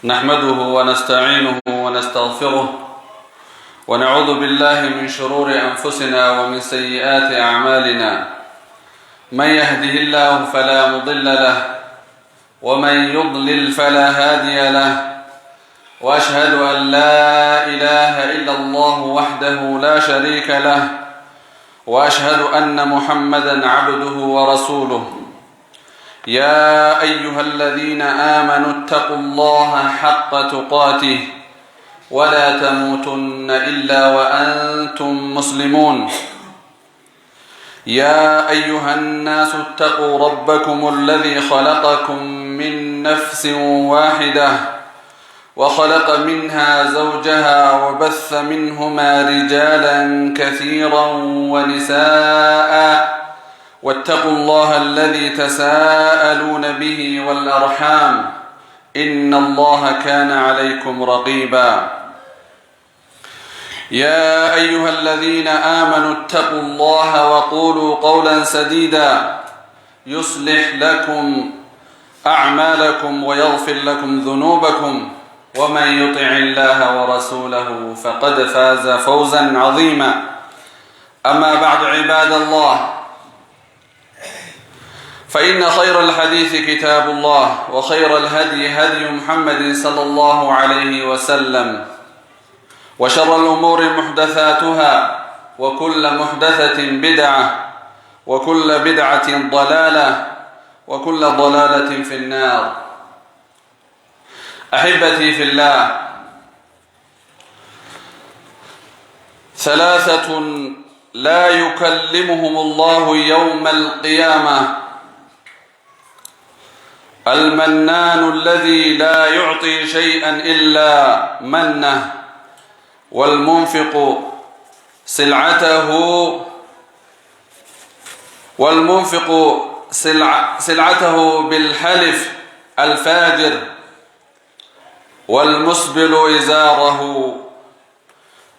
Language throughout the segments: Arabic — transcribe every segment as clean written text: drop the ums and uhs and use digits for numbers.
نحمده ونستعينه ونستغفره ونعوذ بالله من شرور أنفسنا ومن سيئات أعمالنا. من يهده الله فلا مضل له ومن يضلل فلا هادي له، وأشهد أن لا إله إلا الله وحده لا شريك له، وأشهد أن محمدًا عبده ورسوله. يا أيها الذين آمنوا اتقوا الله حق تقاته ولا تموتن إلا وأنتم مسلمون. يا أيها الناس اتقوا ربكم الذي خلقكم من نفس واحدة وخلق منها زوجها وبث منهما رجالا كثيرا ونساء، واتقوا الله الذي تساءلون به والأرحام إن الله كان عليكم رقيبا. يا أيها الذين آمنوا اتقوا الله وقولوا قولا سديدا يصلح لكم أعمالكم ويغفر لكم ذنوبكم، ومن يطع الله ورسوله فقد فاز فوزا عظيما. أما بعد، عباد الله، فإن خير الحديث كتاب الله، وخير الهدي هدي محمد صلى الله عليه وسلم، وشر الأمور محدثاتها، وكل محدثة بدعة، وكل بدعة ضلالة، وكل ضلالة في النار. أحبتي في الله، ثلاثة لا يكلمهم الله يوم القيامة: المنان الذي لا يعطي شيئا إلا منه، والمنفق سلعته بالحلف الفاجر، والمسبل إزاره.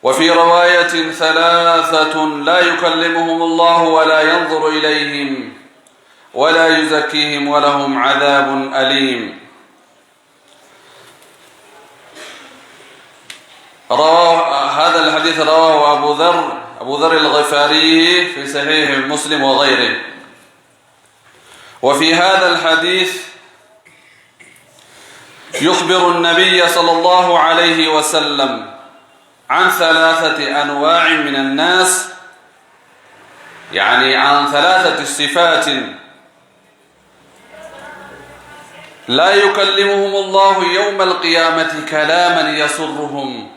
وفي رواية: ثلاثة لا يكلمهم الله ولا ينظر إليهم ولا يزكيهم ولهم عذاب أليم. هذا الحديث رواه أبو ذر الغفاري في صحيح مسلم وغيره. وفي هذا الحديث يخبر النبي صلى الله عليه وسلم عن ثلاثة أنواع من الناس، يعني عن ثلاثة صفات لا يكلمهم الله يوم القيامة كلاما يسرهم،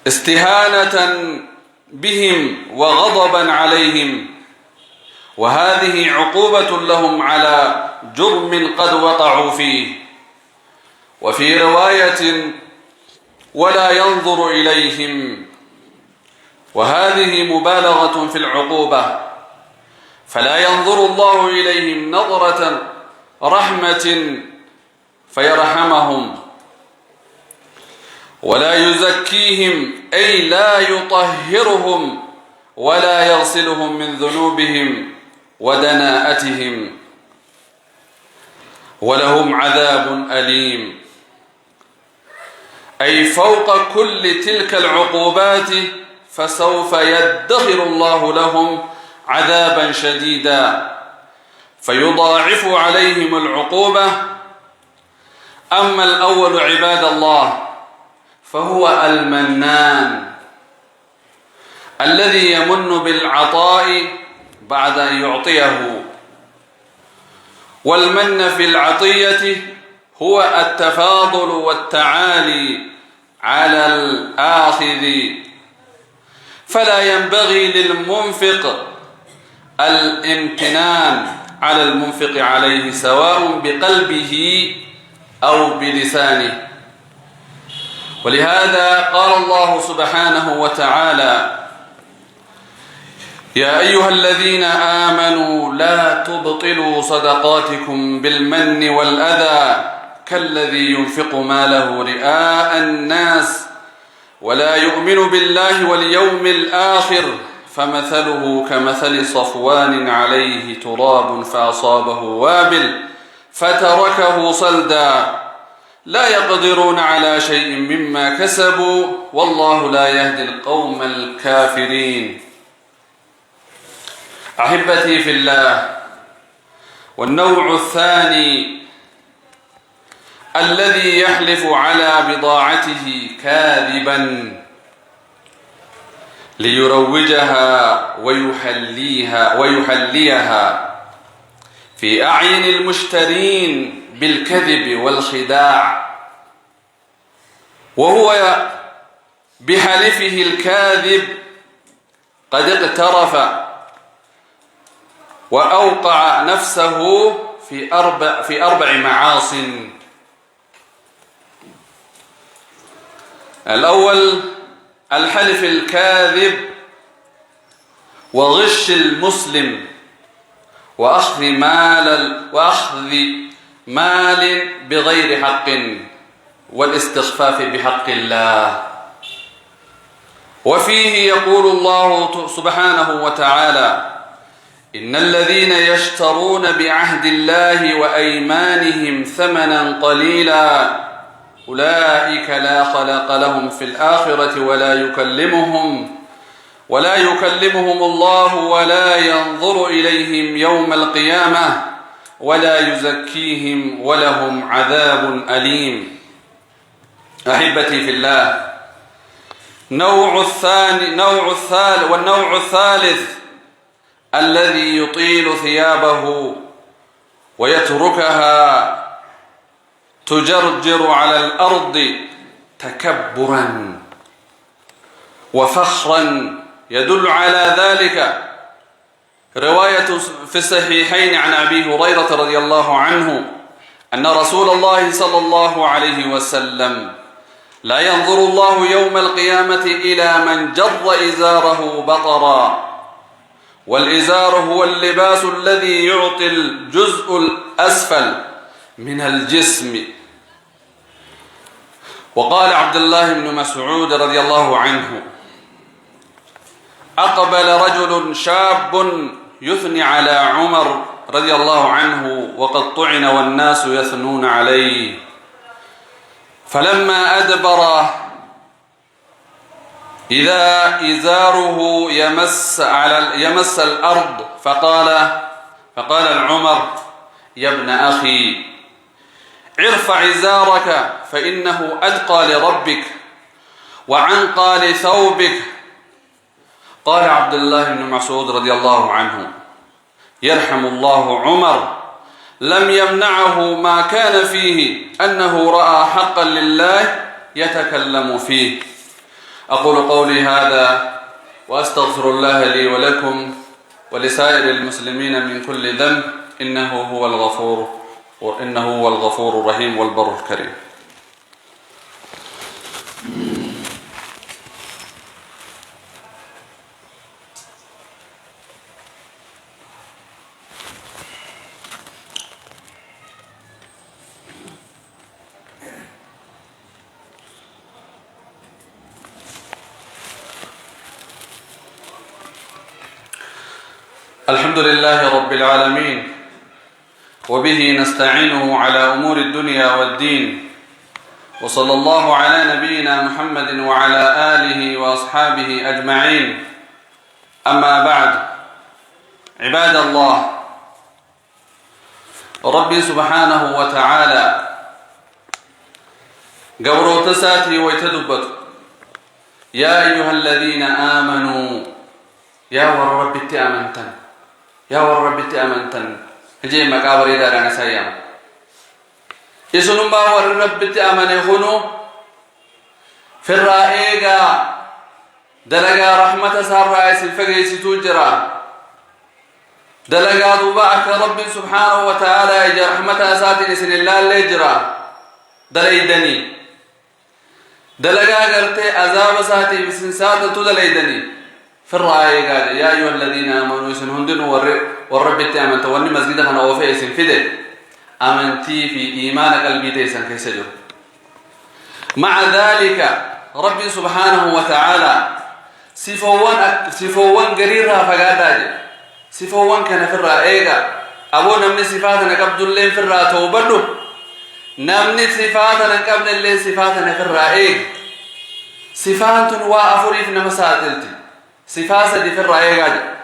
استهانة بهم وغضبا عليهم، وهذه عقوبة لهم على جرم قد وقعوا فيه. وفي رواية: ولا ينظر إليهم، وهذه مبالغة في العقوبة، فلا ينظر الله إليهم نظرة رحمة فيرحمهم، ولا يزكيهم أي لا يطهرهم ولا يغسلهم من ذنوبهم ودناءتهم، ولهم عذاب أليم. أي فوق كل تلك العقوبات فسوف يدخر الله لهم عذابا شديدا فيضاعف عليهم العقوبة. أما الأول عباد الله فهو المنان الذي يمن بالعطاء بعد أن يعطيه. والمن في العطية هو التفاضل والتعالي على الآخذ، فلا ينبغي للمنفق الامتنان على المنفق عليه سواء بقلبه أو بلسانه. ولهذا قال الله سبحانه وتعالى: يا أيها الذين آمنوا لا تبطلوا صدقاتكم بالمن والأذى كالذي ينفق ماله رئاء الناس ولا يؤمن بالله واليوم الآخر فمثله كمثل صفوان عليه تراب فأصابه وابل فتركه صلدا لا يقدرون على شيء مما كسبوا والله لا يهدي القوم الكافرين. أحبتي في الله، والنوع الثاني الذي يحلف على بضاعته كاذبا ليروجها ويحليها في أعين المشترين بالكذب والخداع، وهو بحلفه الكاذب قد اقترف وأوقع نفسه في أربع معاصٍ. الأول الحلف الكاذب وغش المسلم وأخذ مال بغير حق والاستخفاف بحق الله. وفيه يقول الله سبحانه وتعالى: إن الذين يشترون بعهد الله وأيمانهم ثمنا قليلا أولئك لا خلاق لهم في الآخرة ولا يكلمهم الله ولا ينظر إليهم يوم القيامة ولا يزكيهم ولهم عذاب أليم. أحبتي في الله، والنوع الثالث الذي يطيل ثيابه ويتركها تجرجر على الأرض تكبرا وفخرا. يدل على ذلك رواية في الصحيحين عن أبي هريرة رضي الله عنه أن رسول الله صلى الله عليه وسلم: لا ينظر الله يوم القيامة إلى من جر إزاره بطرا، والإزار هو اللباس الذي يعطي الجزء الأسفل من الجسم. وقال عبد الله بن مسعود رضي الله عنه: أقبل رجل شاب يثني على عمر رضي الله عنه وقد طعن والناس يثنون عليه، فلما أدبر إذا إزاره يمس الأرض فقال العمر: يا ابن أخي ارفع إزارك فإنه أتقى لربك وعنقى لثوبك. قال عبد الله بن مسعود رضي الله عنه: يرحم الله عمر، لم يمنعه ما كان فيه أنه رأى حقا لله يتكلم فيه. أقول قولي هذا وأستغفر الله لي ولكم ولسائر المسلمين من كل ذنب، إنه هو الغفور الرحيم والبر الكريم. الحمد لله رب العالمين، وبه نستعينه على أمور الدنيا والدين، وصلى الله على نبينا محمد وعلى آله وأصحابه أجمعين. أما بعد، عباد الله، ربي سبحانه وتعالى قبرو تساتي ويتدبت: يا أيها الذين آمنوا يا ورب تأمنتن يا ورب تأمنتن هجي مقابر إدارة نسيام إسنم باور رب تأمن خنو في الرائقة دلقا رحمة سار رئيس الفقيس توجرا دلقا دوباك رب سبحانه وتعالى إجا رحمة أساتي نسن الله اللي جرا دليدني دلقا قلت أذاب ساتي بسنسات تدليدني في الرأي قال: يا أيها الذين آمنوا سنهندن والرب تأمنت واني مسجدك أنا وفي سنفده أمنتي في إيمان قلبي تيسن كيسجر. مع ذلك رب سبحانه وتعالى سفوان قريرها فقاداج سفوان كان في الرأي أبو نمني صفاتنا قبل اللين في الراتو بدو نمني صفاتنا قبل اللين صفاتنا في الرائق صفات وافري في نمساتلتي صفات دي في الرائق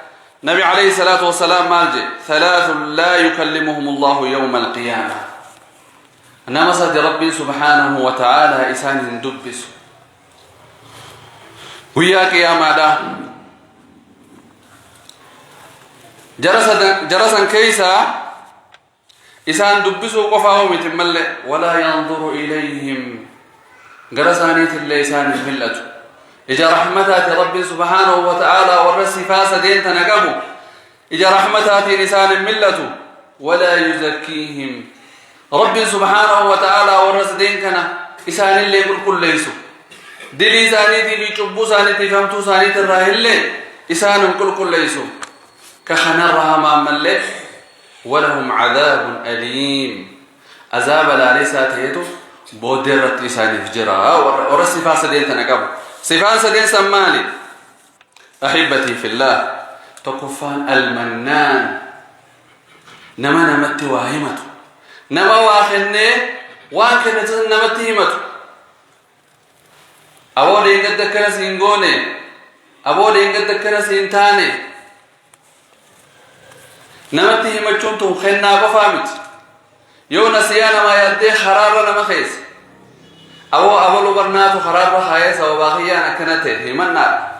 نبي عليه الصلاة والسلام مالجي ثلاث لا يكلمهم الله يوم القيامة نمسد ربي سبحانه وتعالى إسان دبس وياك يا مادا جرسا كيسا إسان دبسوا قفاهم يتمل ولا ينظر إليهم جرسانيت اللي إسان الملة إجا رحمتات ربي سبحانه وتعالى والرسي فاسدين تنقبوا إجا رحمتات إسان الملة ولا يزكيهم ربي سبحانه وتعالى والرسدين كان إسان اللي يقول كل ليسوا دلي سانيتي بيشبو سانيتي فهمتو سانيتي الراهلة إسان كل ليسوا كخنا الرحمة ملك ولهم عذاب أليم عذاب لا ليسات هيتو بودرت لسان فجرا ورسي فاسدين تنقبوا صفان سدين سمالي أحبتي في الله تقفان المنان نما نمت واهمته نما واخنه وان كنت نمت همته أبو دين قد ذكر سينغوني أبو دين قد ذكر سينتاني نمت همتشونتو خنا بفامت يو نسيانا ما يدي خرار نما خيس أبو برناتو خرار خايس وباقيانا كنته همنا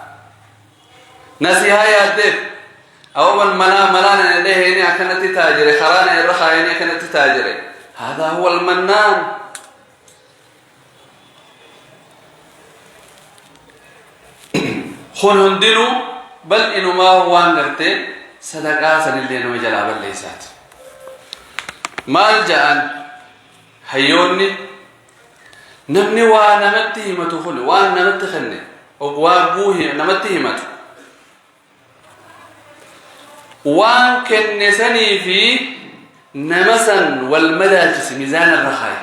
نسيها يدي أو من ملانا يديه هنا كنت تاجري خرانا الرخا هنا كنت تاجري هذا هو المنان خون هندنو بل إنو ما هو أنغرتي صدقاء سنلين وجلاب الليسات مال جاءن حيوني نمني ونمته متخل ونمته خلني وابوه نمته متخل وان كنسني في نمسا والمداجس ميزان الرخاء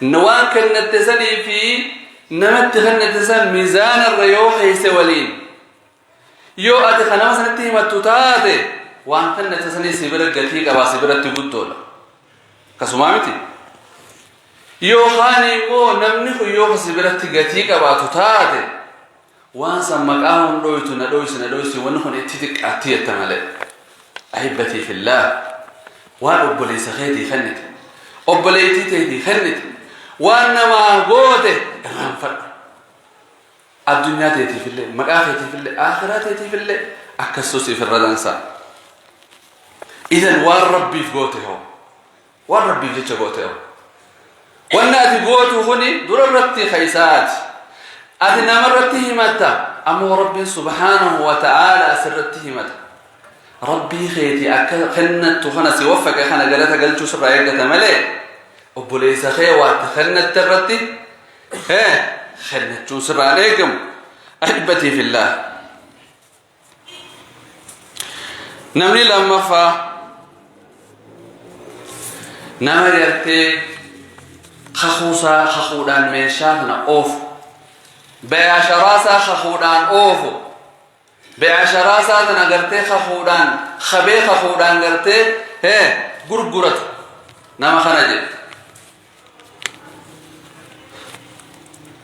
نوان كنتسني في نمت خنتسن ميزان الريوح يسولين يو أتخنا مثلا تهمت تاتي وان خنتسني سبرت قتيك أبا سبرت تقول كسمامتي يو خاني مو نمنخ يو سبرت قتيك أبا تاتي وان سمقاهم دويتو ندويسي ونخن اتتك أتية تمالي أحبتي في الله وان أبولي سخيتي خنت أبولي تيتي خنت وانما قوته إرام فرق الدنيا تيتي في الله مقاخي تيتي في الله آخرات تيتي في الله أكسوسي في الردنسا إذن وان ربي في قوته وان ربي في قوته وانا قوته هني دررتي خيسات أدنى مرته متى أما ربي سبحانه وتعالى سرته متى ربي خيتي خنت خنسي وفك خنا قالتها قلت شو رأيك تملي أبو ليس خي واتخنت ترتي خنت شو سر عليكم أحبتي في الله نمني لما فا نمر يرتي خخوصا خخودان ميشاهنا أوف بعشراسا خخودان أوفو بعشراسا نغرتي خخودان خبي خخودان غرتي غرغرت نما خنجي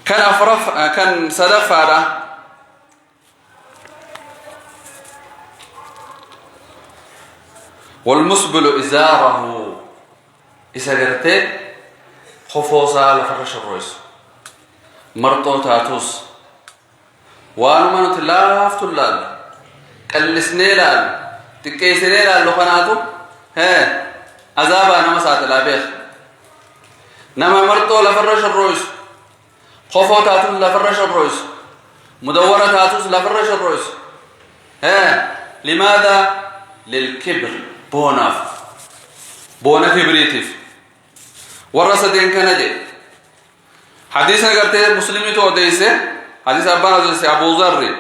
كان صدف هذا والمسبل إزاره إذا غرتي خفوصا لفرش الرئيس مرطو تاتوس وانو منو تلاف تلال قلسني لال تكيسني لال لخناتو عذابا نمسات لابيخ نما مرطو لفرش الرئيس خفو تاتوس لفرش الرئيس مدورة تاتوس لفرش الرئيس لماذا؟ للكبر بونا كبريتيف ورسدين كنجي حديثنا قرتي مسلمي تو ديسه حديث أبو ذر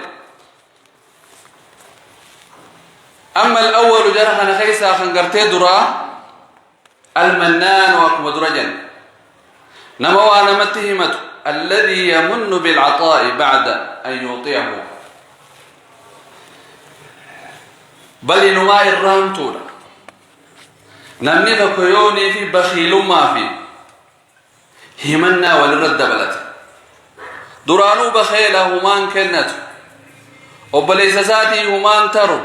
أما الأول جرحنا خيسا خنقرتي درا المنان وكم درجا نموا نمتهمت الذي يمن بالعطاء بعد أن يعطيه بل نواي الرام تولا نمني تكيوني في بخيل ما في همنا ولرد بلد درانو بخيله همان كنت وبليس ذاتي همان ترو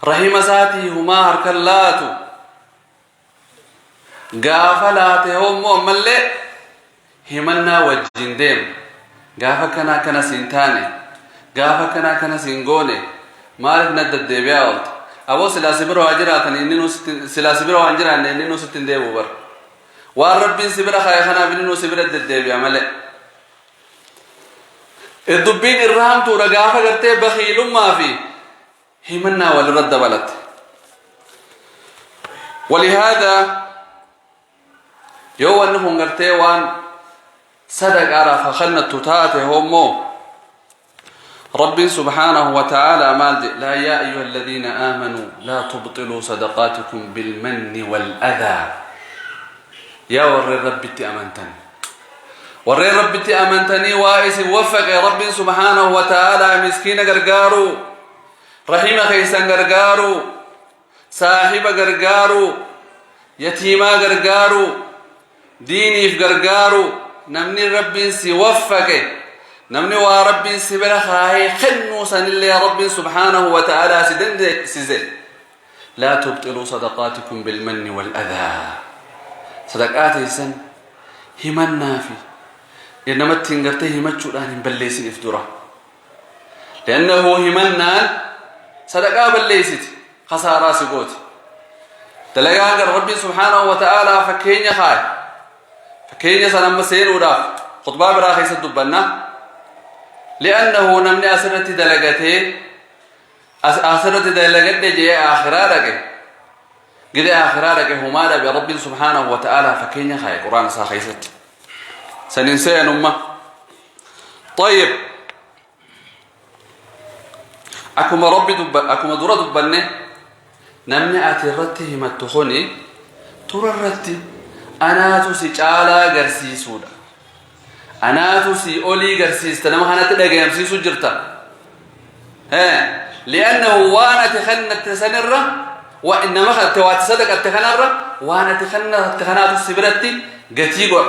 رحم ذاتي هما هركلاتو غافلاته هم ملء همنا وجندم غافا كنا سنتاني غافا كنا سنغوني مالك ندد ديبياوت ابو سلاسبرو اجراتن انو سلاسبرو انجران انو ستين ديبو بر والرب سبر خايخنا بنو سبر دديبيا ملء الدبين الرام تو رغافا غرتي بخيل ما في همنا ولرد بلد ولهذا يو انهم غرتي وان صدق عرف خلنا تتاته همو رب سبحانه وتعالى مال لا يا ايها الذين امنوا لا تبطلوا صدقاتكم بالمن والاذى يا ور رب تامنتني ور رب تامنتني وايس وفق يا رب سبحانه وتعالى مسكين غرغارو رحيم خيسان غرغارو صاحب غرغارو يتيما غرغارو ديني في غرغارو نمني رب سيوفق نمني ورب سبرخاي خنوسا لله رب سبحانه وتعالى سدند سيزل لا تبطلوا صدقاتكم بالمن والاذى صدقاتي سن همنا في انما تنغرته همچودان بليسن افدرا لانه همنا صدقه بليست خساره سقوت تلقى رب سبحانه وتعالى فكينيا خاي فكينيا سنم سيرودا خطبه براخي سدبنا لانه نمني اسرت دلغته اسرت دلغت جي اخرارك قد اخرارك هما برب سبحانه وتعالى فكينيا خاي قران ساخيست سننسى امه طيب اكما ربي دب اكما دور دبنه نمني اترته متخوني تررتي انا تو سيچالا غرسيسودا انا تو سي اولي غرسيس تنما هنا تدغيمسيسو جرتا لانه وانا تخنت سنره وانما خدت وتصدق التخنره وانا تخنات السبرتي غتيغو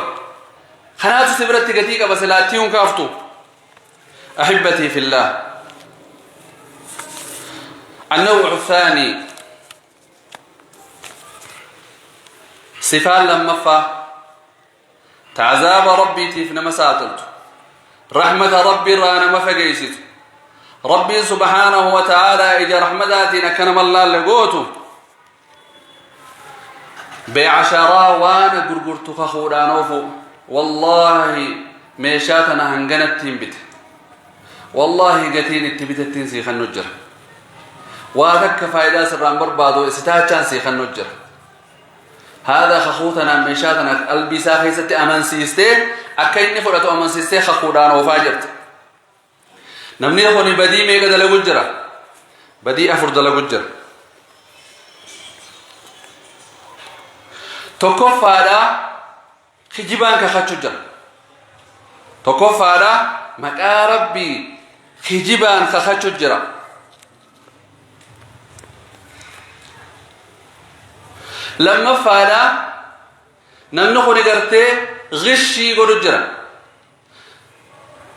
خنات السبرتي غتيغا بسلاتيون كافتو احبتي في الله النوع الثاني صفات لما فا تعذاب ربي تيفنا مساتلت رحمة ربي رانا مفقيست ربي سبحانه وتعالى إجا رحمتاتنا كنم الله لقوتو بعشرة وانا قرقرتو خخورانوفو والله ميشاتنا هنغنت تنبت والله قتين التبتتين سيخن نجر وذك فايدة سران بربادو استاجان سيخن نجر هذا خخوتنا ميشاتنا قلبي ساخيستي أمان سيستي أكيني فرطو أمان سيستي خخوران وفاجرت نمني خوني بدي ميقا دلقو جرا بدي أفر دلقو جرا توقف هذا خجبان كخاتشو جرا توقف هذا مكا ربي خجبان كخاتشو جرا لما فادا نمنخو نغرتي غشي قولوا جرا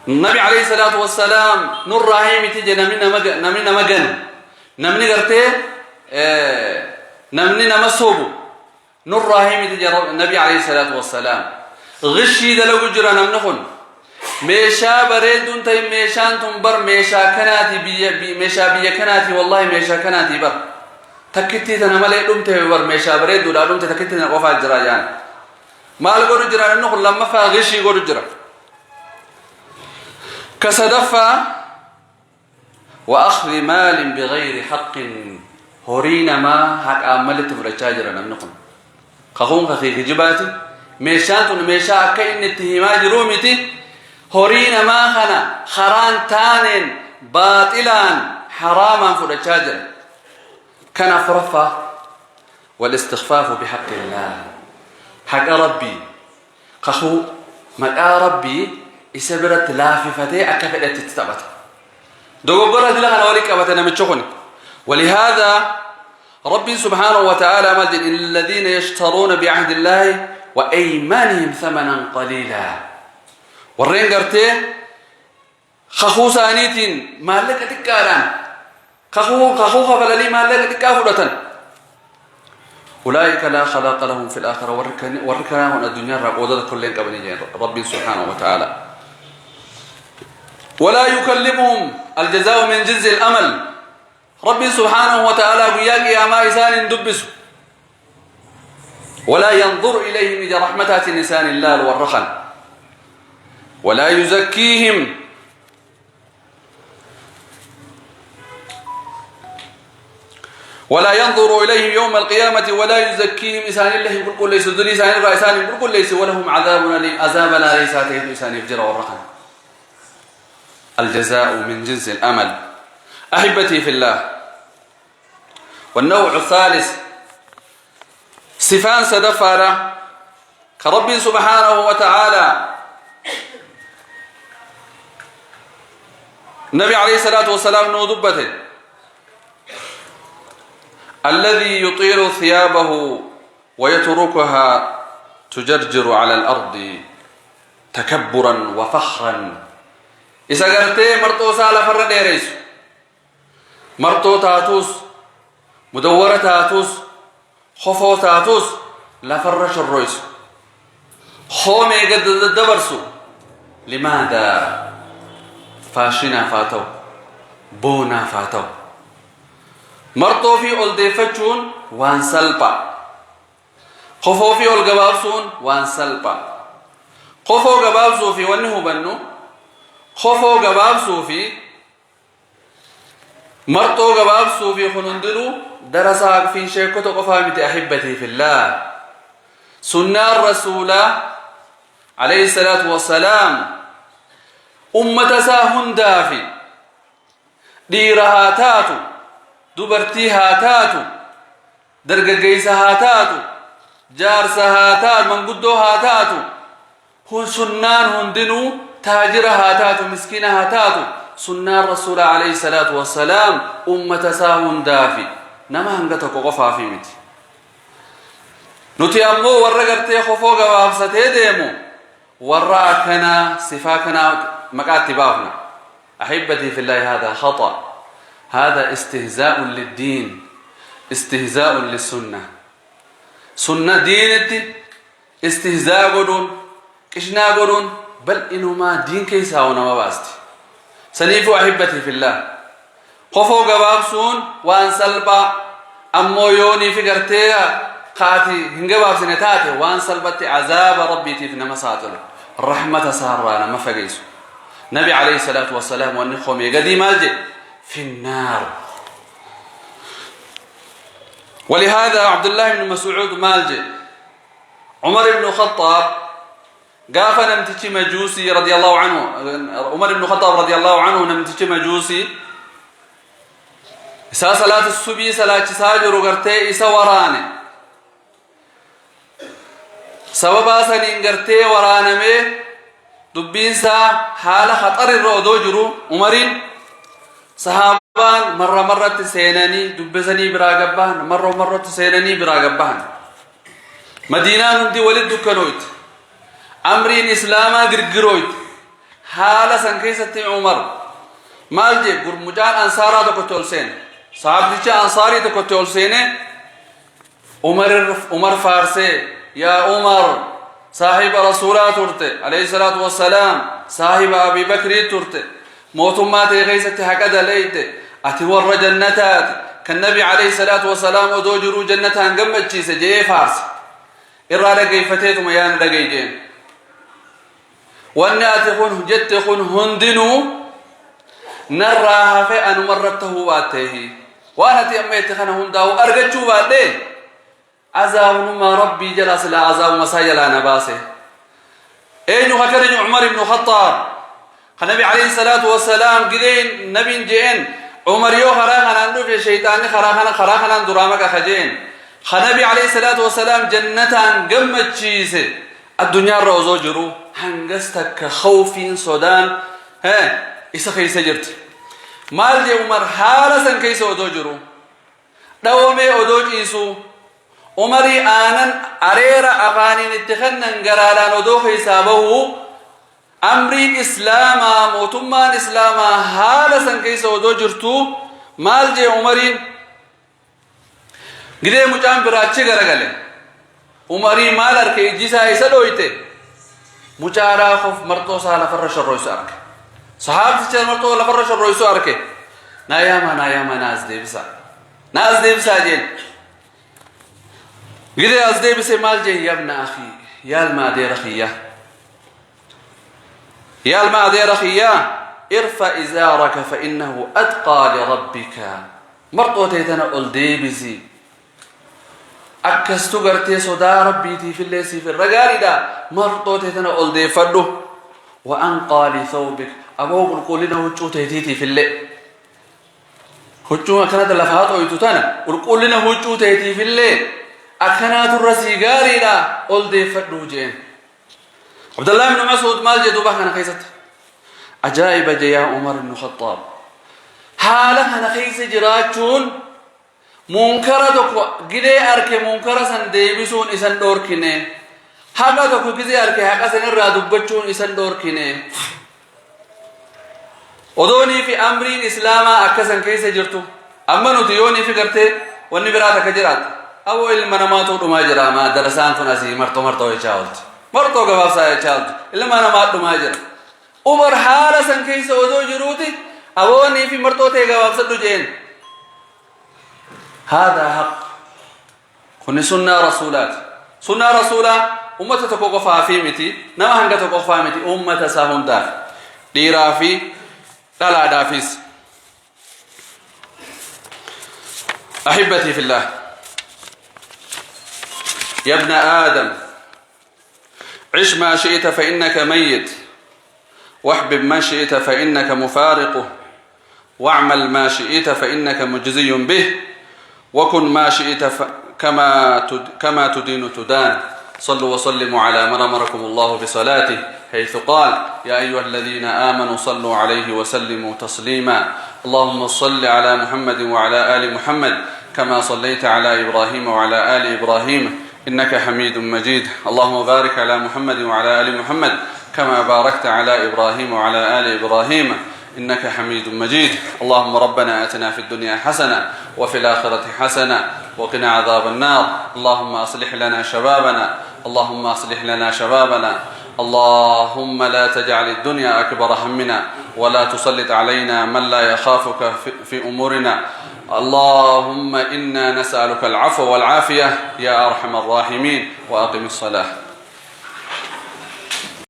النبي عليه الصلاة والسلام نور راهيم تيجي نمنا مغن نمني غرتي نمني نمسوبو نور راهيم تيجي النبي عليه الصلاة والسلام غشي دلقو جرا نمنخون ميشا بريدون تاي ميشان تنبر ميشا كناتي ميشا بيا كناتي والله ميشا كناتي بر تكتي تنملي دمته ور ميشا بريدو لا دمته تكتي نقفا جرايان مال غورو جرا نخ لما فا غشي غورو جرا كسدفا واخذ مال بغير حق هورينا ما حق عملت فرچاجرا نخ خخون خخي جباتي ميشان ميشا كاين اتهما جرومتي هورينا ما خنا خران تانن باطلان حراما فرچاجرا كان فرفا والاستخفاف بحق الله حق ربي خخو ما ربي يسبرت لاففتي اكفدت تتبت دوغورا دلغنا وليك ابتنا مچخوني ولهذا ربي سبحانه وتعالى مجد الذين يشترون بعهد الله وأيمانهم ثمنا قليلا ورين قرتي خخو سانيتين مالك تكاران خخو خفللي مالك تكافرة أولئك لا خلاق لهم في الآخرة وركناهم الدنيا رقودة كلين قبل ربي سبحانه وتعالى ولا يكلمهم الجزاء من جنس الأمل ربي سبحانه وتعالى وياك يا ما إسان دبسوا ولا ينظر إليهم إذا رحمتات النسان اللال والرخن ولا يزكيهم ولا ينظر إليهم يوم القيامة ولا يزكيهم إسان الله يقول ليس ذري إسان الرئيسان يقول ليس ولهم عذاب لا ليس هاتيه إسان يفجر والرخن الجزاء من جنس الأمل أحبتي في الله والنوع الثالث صفان سدفارة كرب سبحانه وتعالى النبي عليه الصلاة والسلام نودبته الذي يطيل ثيابه ويتركها تجرجر على الأرض تكبرا وفخرا إذا قرتي مرتو سالة فرد يريس مرتو تاتوس مدورة تاتوس خفو تاتوس لا فرش الرئيس خومي قد الدبرسو لماذا فاشنا فاتو بونا فاتو مرتو في أولديفتشون وان سلبا خفو في أولقبابسون وان سلبا خفو قبابسو في ونه بنو خفو قبابسو في مرتو قبابسو في خنندلو درساك في شيكوتو قفامت أحبتي في الله سنة الرسول عليه الصلاة والسلام أمة ساهن دافي ديرها تاتو دبرتيها تاتو درققيسها تاتو جارسها تاتو من قدوها تاتو هن سنان هندنو تاجرها تاتو مسكينها تاتو سنة الرسول عليه الصلاة والسلام أمة ساهن دافي نما هنگتك قفا في متي نتي أمو ورقرتي خفوق وافستي ديمو وراكنا صفاكنا مكاتبابنا أحبتي في الله هذا خطأ هذا استهزاء للدين استهزاء للسنة سنة دينتي استهزاء قدون كشنا قدون بل إنما دين كيسا ونما باستي سنيفو أحبتي في الله خفو قبابسون وان سلبا أمو يوني فقرتيها قاتي هنقباب سنتاتي وان سلبتي عذاب ربي تيفنا مساطل الرحمة سهرانا ما فقيسو نبي عليه الصلاة والسلام والنخوم يقدي مالجي في النار ولهذا عبد الله بن مسعود مالجي عمر بن الخطاب قاف نمتشي مجوسي رضي الله عنه عمر بن الخطاب رضي الله عنه نمتشي مجوسي إسا صلاة الصبي صلاة ساجر وقرتي إسا وراني سببا سنين قرتي ورانمي دبينسا حال خطر الرؤدو جرو عمرين صحابان مرة سيناني دبسني براغبان مرة سيناني براغبان مدينة هندي ولد دكانويت أمرين إسلاما غرغرويت حال سنكيسة عمر مالجي قرمجان أنصارا تكتول سين صحابتي أنصاري تكتول سين عمر فارسي يا عمر صاحب رسولات ترت عليه الصلاة والسلام صاحب أبي بكر ترت موتمات غيثة هكذا ليت أتور جنتات كالنبي عليه الصلاة والسلام ودوجروا جنتها قمت شيء سجيه فارس إرادة كيفتيتم يان دقيجين وأن أتخون جتخون هندنو نراها في أن مرته واتيه وأنا تيميت خنا هنداو أرجتشو بعدين عذاب ما ربي جلس لا عذاب مسايا لا نباسه أين خرج عمر بن الخطاب النبي عليه الصلاة والسلام قدين نبي جين عمر يو خراخنا ندو في شيطان خراخنا درامك خجين النبي عليه الصلاة والسلام جنتان قمت شيسه الدنيا روزو جرو هنگستك خوفين صدان إسا خيسة جرت مال دي عمر حالة كيسة ودو جرو دومي أدوج إيسو عمري آنن أرير أغانين اتخنن قرالان أدوخ حسابه أمرين إسلاما موتمان إسلاما حالا سنكيس أدوج جرتو مال جي عمرين قده مجام براتش قرقل عمري مال أركي جيسا إيسا دويته مجارا خوف مرتو سالا فرش الرويسو أرك صحابة تشار مرتو لفرش الرويسو أرك ناياما ناز دي بسا جين قده أز دي بسا مال جي يا ابن أخي يا المادير أخي يا المادير أخي ارفع إزارك فإنه أتقى لربك مرتو تيتنا قل دي بسي أكستو قرتي صدا ربيتي في الليسي في الرقالي دا مرتو تيتنا قل دي فردو وأنقى لثوبك أبوك القولنا وجو تيتيتي في اللي وجو أكنات اللفهات ويتوتانا القولنا وجو تيتي في اللي أكنات الرسي قاري دا قل دي فردو جين عبد الله بن مسعود مال جدوبة كان خيست عجائب جيا عمر بن الخطاب حالها نخيس جراجون منكرة تكو جدي أركي منكرة سن ديبسون إسان دور كنه حقا تكو جدي أركي حقا سن الرادوبتشون إسان دور كنه ودوني في أمرين إسلاما أكسن كيس جرتو أما نتيوني في قرتي والنبرات كجرات أو إلما نماتو دما جراما درسان فنسي مرتو يشاولت مرتو قبابسا يشاولت إلما نمات دما جرا عمر حالة سن كيس ودو جروتي أوني في مرتو تي قبابسا دو جين هذا حق كن سنة رسولات سنة رسولا أمة تقوقفها في متي نما هنگا تقوقفها متي أمة ساهم داف ديرا في لا دافيس أحبتي في الله يا ابن آدم عش ما شئت فإنك ميت واحبب ما شئت فإنك مفارقه واعمل ما شئت فإنك مجزي به وكن ما شئت كما تدين تدان صلوا وسلموا على من أمركم الله بصلاته حيث قال يا أيها الذين آمنوا صلوا عليه وسلموا تسليما اللهم صل على محمد وعلى آل محمد كما صليت على إبراهيم وعلى آل إبراهيم إنك حميد مجيد اللهم بارك على محمد وعلى آل محمد كما باركت على إبراهيم وعلى آل إبراهيم إنك حميد مجيد اللهم ربنا آتنا في الدنيا حسنة وفي الآخرة حسنة وقنا عذاب النار اللهم أصلح لنا شبابنا اللهم لا تجعل الدنيا أكبر همنا ولا تسلط علينا من لا يخافك في أمورنا اللهم إنا نسألك العفو والعافية يا أرحم الراحمين وأقم الصلاة